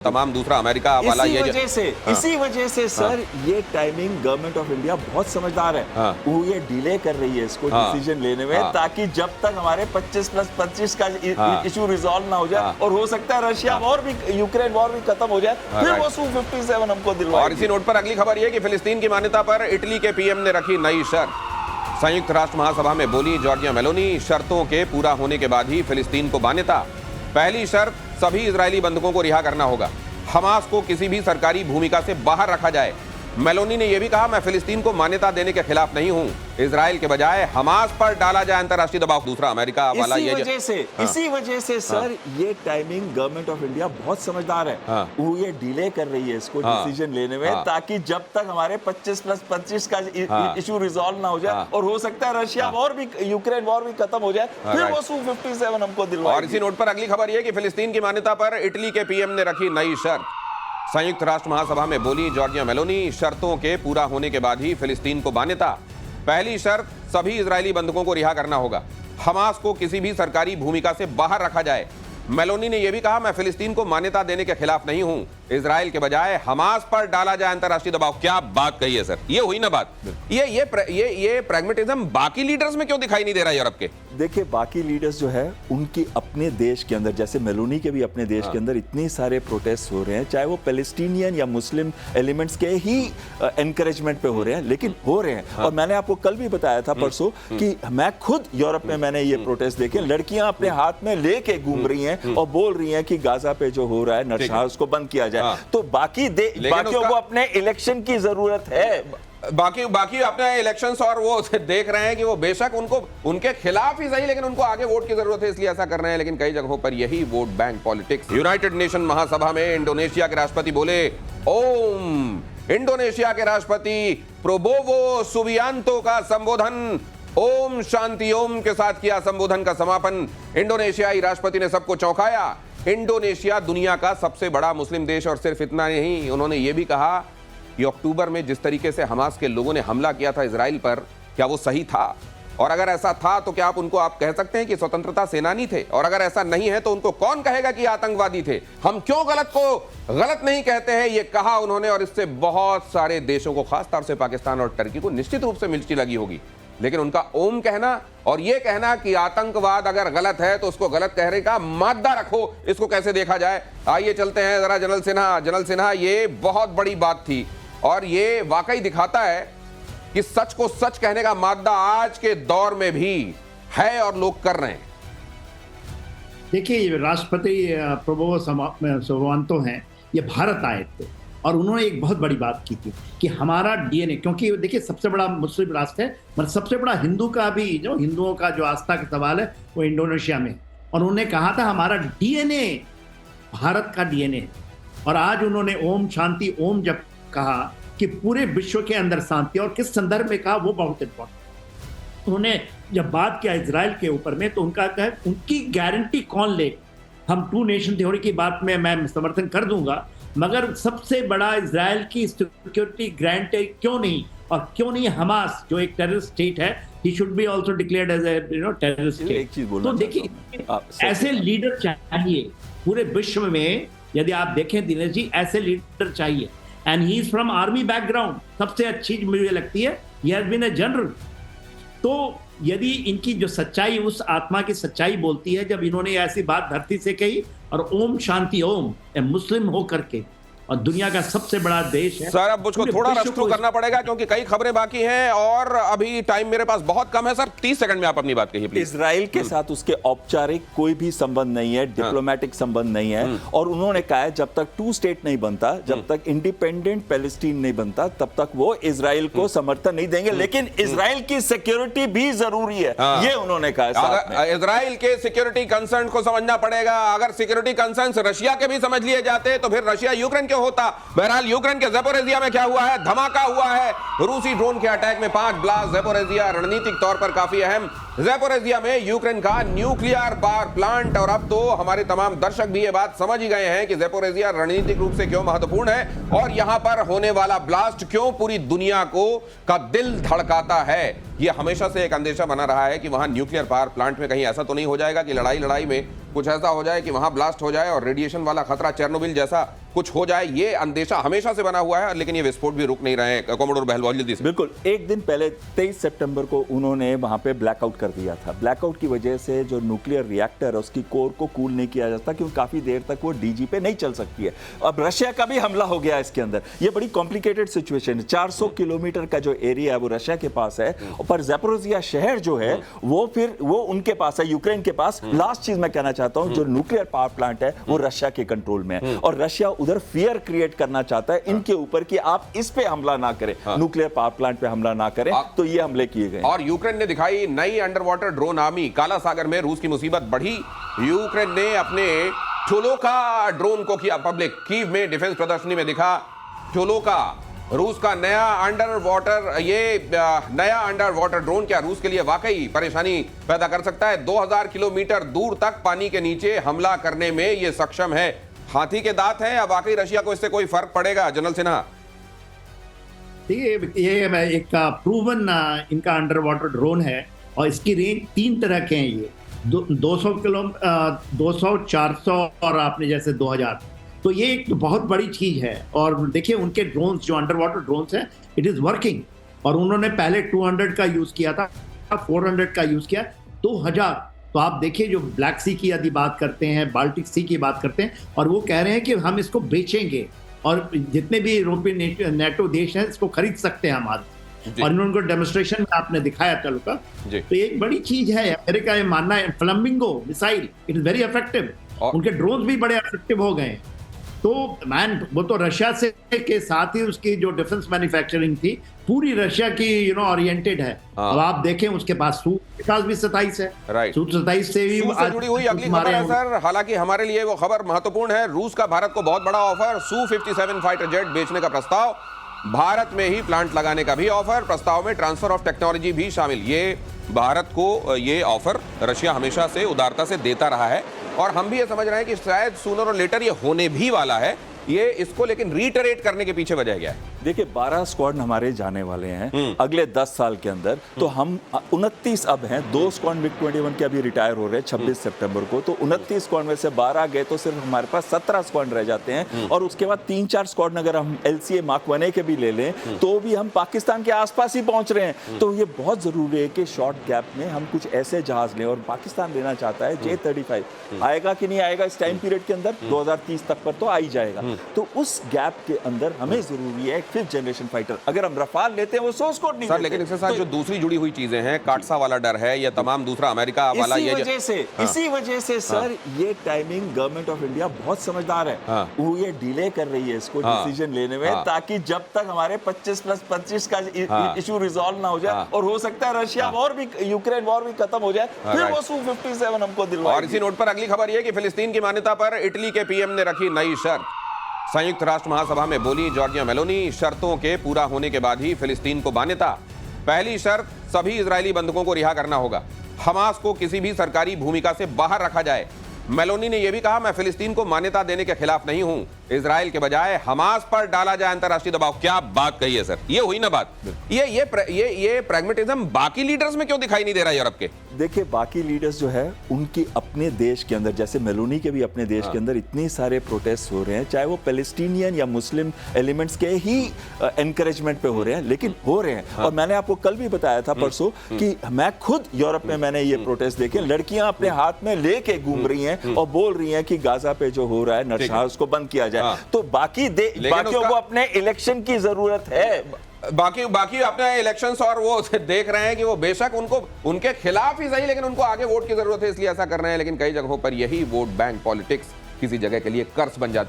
तमाम दूसरा अमेरिका वाला इसी वजह से सर ये टाइमिंग गवर्नमेंट ऑफ इंडिया बहुत समझदार है। वो ये डिले कर रही है इसको डिसीजन लेने में ताकि जब तक हमारे 25+25 का इशू रिजॉल्व ना हो जाए और हो सकता है रशिया वॉर भी यूक्रेन वॉर भी खत्म हो जाए फिर वो Su-57 हमको दिलवाएगी। और इसी नोट पर अगली खबर ये कि फिलिस्तीन की मान्यता पर इटली के पीएम ने रखी नई शर्त। संयुक्त राष्ट्र महासभा में बोली जॉर्जिया मेलोनी, शर्तों के पूरा होने के बाद ही फिलिस्तीन को मान्यता। पहली शर्त, सभी इजरायली बंधकों को रिहा करना होगा। हमास को किसी भी सरकारी भूमिका से बाहर रखा जाए। मेलोनी ने यह भी कहा, मैं फिलिस्तीन को मान्यता देने के खिलाफ नहीं हूं। इजराइल के बजाय हमास पर डाला जाए अंतर्राष्ट्रीय दबाव। दूसरा अमेरिका वाला इसी वजह से सर ये टाइमिंग गवर्नमेंट ऑफ इंडिया बहुत समझदार है। वो ये डिले कर रही है इसको डिसीजन लेने में ताकि जब तक हमारे 25+25 का इशू रिजॉल्व ना हो जाए और हो सकता है रशिया वॉर भी यूक्रेन वॉर भी खत्म हो जाए फिर वो Su-57 हमको दिलवाएगी। और इसी नोट पर अगली खबर यह कि फिलिस्तीन की मान्यता पर इटली के पीएम ने रखी नई शर्त। संयुक्त राष्ट्र महासभा में बोली जॉर्जिया मेलोनी, शर्तों के पूरा होने के बाद ही फिलिस्तीन को मान्यता। पहली शर्त, सभी इजरायली बंधकों को रिहा करना होगा। हमास को किसी भी सरकारी भूमिका से बाहर रखा जाए। मेलोनी ने यह भी कहा, मैं फिलिस्तीन को मान्यता देने के खिलाफ नहीं हूं। इजराइल के बजाय हमास पर डाला जाए अंतर्राष्ट्रीय दबाव। क्या बात कही है सर, ये हुई ना बात। ये प्रैग्मेटिज्म बाकी लीडर्स में क्यों दिखाई नहीं दे रहा यूरोप के? देखिए बाकी लीडर्स जो है उनकी अपने देश के अंदर, जैसे मेलोनी के भी अपने देश के अंदर इतने सारे प्रोटेस्ट हो रहे हैं, चाहे वो पैलेस्टीनियन या मुस्लिम एलिमेंट्स के ही एनकरेजमेंट पे हो रहे हैं, लेकिन हो रहे हैं। और मैंने आपको कल भी बताया था परसों कि मैं खुद यूरोप में मैंने ये प्रोटेस्ट देखे। लड़कियां अपने हाथ में लेके घूम रही हैं और बोल रही हैं कि गाजा पे जो हो रहा है नरसंहार उसको बंद किया जाए। तो बाकियों को अपने इलेक्शन की जरूरत है। बाकी अपने इलेक्शंस और वो देख रहे हैं कि वो बेशक उनके खिलाफ ही सही, लेकिन उनको आगे वोट की जरूरत है, इसलिए ऐसा कर रहे हैं। लेकिन कई जगहों पर यही vote bank politics. United Nation महासभा में इंडोनेशिया के राष्ट्रपति बोले ओम। इंडोनेशिया के राष्ट्रपति प्रोबोवो सुबियांतो का संबोधन ओम शांति ओम के साथ किया। संबोधन का समापन इंडोनेशियाई राष्ट्रपति ने सबको चौंकाया। इंडोनेशिया दुनिया का सबसे बड़ा मुस्लिम देश, और सिर्फ इतना नहीं, उन्होंने ये भी कहा कि अक्टूबर में जिस तरीके से हमास के लोगों ने हमला किया था इजराइल पर, क्या वो सही था? और अगर ऐसा था तो क्या आप कह सकते हैं कि स्वतंत्रता सेनानी थे? और अगर ऐसा नहीं है तो उनको कौन कहेगा कि आतंकवादी थे? हम क्यों गलत को गलत नहीं कहते हैं, ये कहा उन्होंने। और इससे बहुत सारे देशों को, खासतौर से पाकिस्तान और टर्की को निश्चित रूप से मिर्ची लगी होगी। लेकिन उनका ओम कहना और ये कहना कि आतंकवाद अगर गलत है तो उसको गलत कहने का मादा रखो, इसको कैसे देखा जाए? आइए चलते हैं जरा जनरल सिन्हा, ये बहुत बड़ी बात थी और ये वाकई दिखाता है कि सच को सच कहने का मादा आज के दौर में भी है और लोग कर रहे हैं। देखिए राष्ट्रपति प्रोबोवो सुबियांतो हैं, ये भारत आए थे और उन्होंने एक बहुत बड़ी बात की थी कि हमारा डीएनए, क्योंकि देखिए सबसे बड़ा मुस्लिम राष्ट्र है, मतलब सबसे बड़ा हिंदू का भी, जो हिंदुओं का जो आस्था का सवाल है वो इंडोनेशिया में। और उन्होंने कहा था हमारा डीएनए भारत का डीएनए है। और आज उन्होंने ओम शांति ओम जब कहा कि पूरे विश्व के अंदर शांति, और किस संदर्भ में कहा वो बहुत इंपॉर्टेंट। उन्होंने जब बात किया इजराइल के ऊपर में तो उनका कहा उनकी गारंटी कौन ले। हम 2 नेशन थ्योरी की बात में मैं समर्थन कर दूंगा, मगर सबसे बड़ा इजराइल की सिक्योरिटी गारंटी क्यों नहीं, और क्यों नहीं हमास जो एक टेररिस्ट स्टेट है, he should be also declared as a terrorist state. तो देखिए ऐसे लीडर चाहिए पूरे विश्व में। यदि आप देखें दिनेश जी, ऐसे लीडर चाहिए। And he is from army background. सबसे अच्छी मुझे लगती है he has been a general. तो यदि इनकी जो सच्चाई, उस आत्मा की सच्चाई बोलती है जब इन्होंने ऐसी बात धरती से कही, और ओम शांति ओम मुस्लिम हो करके, और दुनिया का सबसे बड़ा देश है। सर अब मुझको थोड़ा रश थ्रू करना पड़ेगा क्योंकि कई खबरें बाकी हैं और अभी टाइम मेरे पास बहुत कम है। सर 30 सेकंड में आप अपनी बात कहिए प्लीज। इजराइल के साथ उसके औपचारिक कोई भी संबंध नहीं है, डिप्लोमेटिक संबंध नहीं है। और उन्होंने कहा है जब तक 2 स्टेट नहीं बनता, जब तक इंडिपेंडेंट पैलेस्टीन नहीं बनता, तब तक वो इजराइल को समर्थन नहीं देंगे। लेकिन इजराइल की सिक्योरिटी भी जरूरी है, ये उन्होंने कहा। इजराइल के सिक्योरिटी कंसर्न को समझना पड़ेगा। अगर सिक्योरिटी कंसर्न रशिया के भी समझ लिए जाते तो फिर रशिया यूक्रेन के होता। बहरहाल यूक्रेन के ज़ेपोरिज़िया में क्या हुआ है? धमाका हुआ है। रूसी ड्रोन के अटैक में 5 ब्लास्ट। ज़ेपोरिज़िया रणनीतिक तौर पर काफी अहम। ज़ेपोरिज़िया में यूक्रेन का न्यूक्लियर पावर प्लांट। और अब तो हमारे तमाम दर्शक भी ये बात समझ ही गए हैं कि ज़ेपोरिज़िया रणनीतिक रूप से क्यों महत्वपूर्ण है और यहां पर होने वाला ब्लास्ट क्यों पूरी दुनिया का दिल धड़काता है। यह हमेशा से एक अंदेशा बना रहा है कि वहां न्यूक्लियर पावर प्लांट में कहीं ऐसा तो नहीं हो जाएगा कि लड़ाई में कुछ ऐसा हो जाए कि वहां ब्लास्ट हो जाए और रेडिएशन वाला खतरा चेरनोबिल जैसा कुछ हो जाए, ये अंदेशा हमेशा से बना हुआ है, लेकिन ये विस्फोट भी रुक नहीं रहे हैं। कॉमोडोर बहलवाल जल्दी से। बिल्कुल, एक दिन पहले 23 सितंबर को उन्होंने वहां पे ब्लैकआउट कर दिया था। ब्लैकआउट की वजह से जो न्यूक्लियर रिएक्टर है उसकी कोर को कूल नहीं किया जाता, क्योंकि काफी देर तक वो डीजी पे नहीं चल सकती है। अब रशिया का भी हमला हो गया इसके अंदर। ये बड़ी कॉम्प्लिकेटेड सिचुएशन है। 400 किलोमीटर का जो एरिया है वो रशिया के पास है, पर ज़ैपोरिज़िया शहर जो है वो उनके पास है, यूक्रेन के पास। लास्ट चीज मैं कहना चाहता हूं, जो न्यूक्लियर पावर प्लांट है वो रशिया के कंट्रोल में है, और रशिया उधर फियर क्रिएट करना चाहता है इनके ऊपर कि आप इस पे हमला ना करें, न्यूक्लियर पावर प्लांट पे हमला ना करें। तो ये हमले किए गए। और यूक्रेन ने दिखाई नई अंडर वाटर ड्रोन आर्मी। काला सागर में रूस की मुसीबत बढ़ी। यूक्रेन ने अपने टोलोका ड्रोन को किया पब्लिक। कीव में डिफेंस प्रदर्शनी में दिखा टोलोका, रूस का नया अंडर वाटर ड्रोन। क्या रूस के लिए वाकई परेशानी पैदा कर सकता है? 2000 किलोमीटर दूर तक पानी के नीचे हमला करने में यह सक्षम है। हाथी के दांत हैं, अब वाकई रशिया को इससे कोई फर्क पड़ेगा? जनरल सिन्हा, ये एक प्रूवन इनका अंडर वाटर ड्रोन है, और इसकी रेंज 3 तरह के हैं। ये 200 किलो 200, 400 और आपने जैसे 2000। तो ये एक बहुत बड़ी चीज है। और देखिए उनके ड्रोन्स जो अंडर वाटर ड्रोन्स हैं, इट इज वर्किंग। और उन्होंने पहले 200 का यूज किया था, 400 का यूज किया, 2000। तो आप देखिए, जो ब्लैक सी की यदि बात करते हैं, बाल्टिक सी की बात करते हैं, और वो कह रहे हैं कि हम इसको बेचेंगे, और जितने भी यूरोपियन नेटो देश हैं इसको खरीद सकते हैं हमारे। और इन्होंने डेमोन्स्ट्रेशन में आपने दिखाया टोलोका। तो ये एक बड़ी चीज है। अमेरिका ये मानना है, flamingo missile it is very effective. उनके ड्रोन भी बड़े इफेक्टिव हो गए। तो वो तो रशिया से के साथ ही उसकी जो डिफेंस मैन्युफैक्चरिंग थी पूरी रशिया की ओरिएंटेड है। अब आप देखें उसके पास सू के पास भी 27 है। राइट, सू 27 से भी जुड़ी हुई अगली खबर है सर। हालांकि हमारे लिए वो खबर महत्वपूर्ण है। रूस का भारत को बहुत बड़ा ऑफर, Su-57 फाइटर जेट बेचने का प्रस्ताव, भारत में ही प्लांट लगाने का भी ऑफर, प्रस्ताव में ट्रांसफर ऑफ टेक्नोलॉजी भी शामिल। ये भारत को ये ऑफर रशिया हमेशा से उदारता से देता रहा है, और हम भी ये समझ रहे हैं कि शायद सूनर और लेटर ये होने भी वाला है। ये इसको लेकिन रीटरेट करने के पीछे वजह क्या है? देखिए 12 स्क्वाड हमारे जाने वाले हैं अगले 10 साल के अंदर। तो हम 29 अब हैं, 2 स्क्वाड MiG-21 के अभी रिटायर हो रहे हैं 26 सितंबर को। तो 29 स्क्वाड में से 12 गए तो सिर्फ हमारे पास 17 स्क्वाड रह जाते हैं। और उसके बाद 3-4 स्क्वाड अगर हम LCA Mark 1A के भी ले लें तो भी हम पाकिस्तान के आसपास ही पहुंच रहे हैं। तो ये बहुत जरूरी है कि शॉर्ट गैप में हम कुछ ऐसे जहाज लें, और पाकिस्तान लेना चाहता है J-35। आएगा कि नहीं आएगा इस टाइम पीरियड के अंदर, 2030 तक पर तो आ ही जाएगा। तो उस गैप के अंदर हमें जरूरी है 5th जनरेशन फाइटर। अगर हम रफाल लेते हैं वो 100 स्क्वाड नहीं सर, लेकिन इसके साथ जो दूसरी जुड़ी हुई चीजें हैं, काटसा वाला डर है, या तमाम दूसरा अमेरिका वाला, इसी वजह से सर ये टाइमिंग गवर्नमेंट ऑफ इंडिया बहुत समझदार है। वो ये डिले कर रही है इसको डिसीजन लेने में, ताकि जब तक हमारे 25+25 का इशू रिजॉल्व ना हो जाए, और हो सकता है रशिया वॉर भी, यूक्रेन वॉर भी खत्म हो जाए, फिर वो Su-57 हमको दिलवाएगी। और इसी नोट पर अगली खबर यह कि फिलिस्तीन की मान्यता पर इटली के पीएम ने रखी नई शर्त। संयुक्त राष्ट्र महासभा में बोली जॉर्जिया मेलोनी, शर्तों के पूरा होने के बाद ही फिलिस्तीन को मान्यता। पहली शर्त, सभी इजरायली बंधकों को रिहा करना होगा, हमास को किसी भी सरकारी भूमिका से बाहर रखा जाए। मेलोनी ने यह भी कहा, मैं फिलिस्तीन को मान्यता देने के खिलाफ नहीं हूं, इजराइल के बजाय हमास पर डाला जाए अंतरराष्ट्रीय दबाव। क्या बात कही है सर, ये हुई ना बात। ये प्रैग्मेटिज्म बाकी लीडर्स में क्यों दिखाई नहीं दे रहा यूरोप के? देखिए बाकी लीडर्स जो है उनकी अपने देश के अंदर, जैसे मेलोनी के भी अपने देश के अंदर इतने सारे प्रोटेस्ट हो रहे हैं, चाहे वो पैलेस्टीनियन या मुस्लिम एलिमेंट्स के ही एनकरेजमेंट पे हो रहे हैं, लेकिन हो रहे हैं। और मैंने आपको कल भी बताया था परसों कि मैं खुद यूरोप में मैंने ये प्रोटेस्ट देखे, लड़कियां अपने हाथ में लेके घूम रही हैं और बोल रही हैं कि गाजा पे जो हो रहा है नरसंहार उसको बंद किया जाए। तो बाकियों को अपने इलेक्शन की जरूरत है। बाकी अपने इलेक्शंस और वो देख रहे हैं कि वो बेशक उनके खिलाफ ही सही, लेकिन उनको आगे वोट की जरूरत है, इसलिए ऐसा कर रहे हैं। लेकिन कई जगहों पर यही वोट बैंक पॉलिटिक्स किसी जगह के लिए कर्ज बन जाती है।